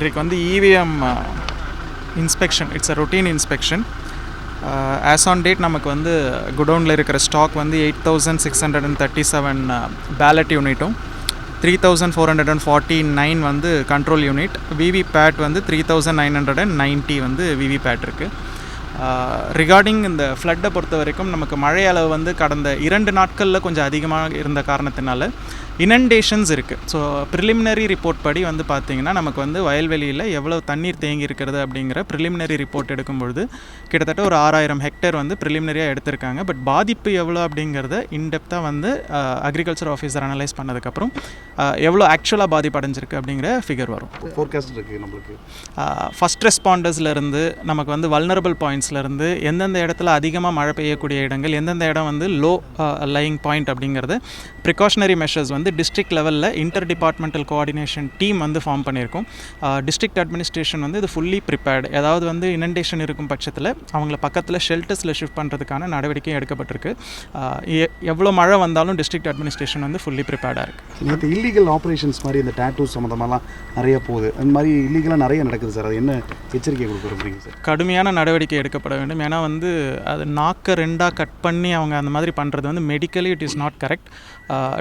இன்றைக்கு வந்து EVM inspection, it's a routine inspection. As on date நமக்கு வந்து குடோனில் இருக்கிற ஸ்டாக் வந்து 8637 பேலட் யூனிட்டும் 3449 வந்து கண்ட்ரோல் யூனிட், விவிபேட் வந்து 3990 வந்து விவிபேட் இருக்குது. ரிகார்டிங் இந்த ஃப்ளட்டை பொறுத்த வரைக்கும் நமக்கு மழை அளவு வந்து கடந்த 2 நாட்களில் கொஞ்சம் அதிகமாக இருந்த காரணத்தினால இனண்டேஷன்ஸ் இருக்குது. ஸோ ப்ரிலிமினரி ரிப்போர்ட் படி வந்து பார்த்திங்கன்னா நமக்கு வந்து வயல்வெளியில் எவ்வளோ தண்ணீர் தேங்கி இருக்கிறது அப்படிங்கிற ப்ரிலிமினரி ரிப்போர்ட் எடுக்கும்பொழுது கிட்டத்தட்ட ஒரு 6000 ஹெக்டேர் வந்து ப்ரிலிமினரியாக எடுத்திருக்காங்க. பட் பாதிப்பு எவ்வளோ அப்படிங்கிறத இன்டெப்த்தாக வந்து அக்ரிகல்ச்சர் ஆஃபீஸர் அனலைஸ் பண்ணதுக்கப்புறம் எவ்வளோ ஆக்சுவலாக பாதிப்பு அடைஞ்சிருக்கு அப்படிங்கிற ஃபிகர் வரும். ஃபோர்காஸ்ட் இருக்குது நம்மளுக்கு. ஃபஸ்ட் ரெஸ்பாண்டர்ஸ்லேருந்து நமக்கு வந்து வல்னரபிள் பாயிண்ட்ஸ்லேருந்து எந்தெந்த இடத்துல அதிகமாக மழை பெய்யக்கூடிய இடங்கள், எந்தெந்த இடம் வந்து லோ லையிங் பாயிண்ட் அப்படிங்கிறது ப்ரிகாஷனரி மெஷர்ஸ் வந்து டிஸ்ட்ரிக்ட் லெவலில் இன்டர் டிபார்ட்மெண்டல் கோஆர்டினேஷன் டீம் வந்து ஃபார்ம் பண்ணியிருக்கோம். டிஸ்ட்ரிக்ட் அட்மினிஸ்ட்ரேஷன் வந்து இது ஃபுல்லி ப்ரிப்பேர்டு. ஏதாவது வந்து இனண்டேஷன் இருக்கும் பட்சத்தில் அவங்கள பக்கத்தில் ஷெல்டர்ஸில் ஷிஃப்ட் பண்ணுறதுக்கான நடவடிக்கை எடுக்கப்பட்டிருக்கு. எவ்வளோ மழை வந்தாலும் டிஸ்ட்ரிக்ட் அட்மினிஸ்ட்ரேஷன் வந்து ஃபுல்லி ப்ரிப்பேர்டாக இருக்குது. நேற்று இல்லீகல் ஆப்ரேஷன்ஸ் மாதிரி இந்த டேட்டூ சம்மந்தமாலாம் நிறைய போகுது, அந்த மாதிரி இல்லீகலாக நிறைய நடக்குது சார். அது என்ன எச்சரிக்கை கொடுக்குறீங்க சார்? கடுமையான நடவடிக்கை எடுக்கப்பட வேண்டும். ஏன்னா வந்து அது நாக்கை 2ஆக கட் பண்ணி அவங்க அந்த மாதிரி பண்ணுறது வந்து medically it is not correct.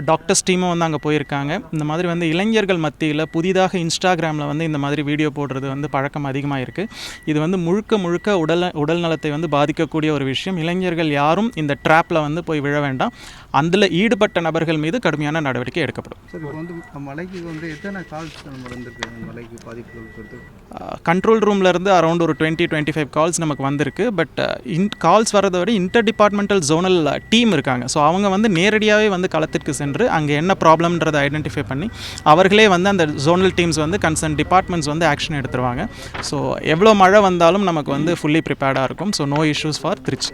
Doctors டீமும் வந்து அங்கே போயிருக்காங்க. இந்த மாதிரி வந்து இளைஞர்கள் மத்தியில் புதிதாக இன்ஸ்டாகிராமில் வந்து இந்த மாதிரி வீடியோ போடுறது வந்து பழக்கம் அதிகமாக இருக்குது. இது வந்து முழுக்க உடல் நலத்தை வந்து பாதிக்கக்கூடிய ஒரு விஷயம். இளைஞர்கள் யாரும் இந்த ட்ராப்பில் வந்து போய் விழ வேண்டாம். அதில் ஈடுபட்ட நபர்கள் மீது கடுமையான நடவடிக்கை எடுக்கப்படும். சார், இப்போ வந்து மலைக்கு வந்து எத்தனை கால்ஸ் நம்ம வந்துருக்கு மலைக்கு பாதிப்புகள் பொறுத்து? கண்ட்ரோல் ரூம்லேருந்து அரௌண்ட் ஒரு 20-25 கால்ஸ் நமக்கு வந்திருக்கு. பட் கால்ஸ் வரதை விட இன்டர் டிபார்ட்மெண்டல் ஜோனல் டீம் இருக்காங்க. ஸோ அவங்க வந்து நேரடியாகவே வந்து களத்திற்கு சென்று அங்கே என்ன ப்ராப்ளம்ன்றதை ஐடென்டிஃபை பண்ணி அவர்களே வந்து அந்த ஜோனல் டீம்ஸ் வந்து கன்சர்ன் டிபார்ட்மெண்ட்ஸ் வந்து ஆக்ஷன் எடுத்துருவாங்க. ஸோ எவ்வளோ மழை வந்தாலும் நமக்கு வந்து ஃபுல்லி ப்ரிப்பேர்டாக இருக்கும். So no issues for Trichy.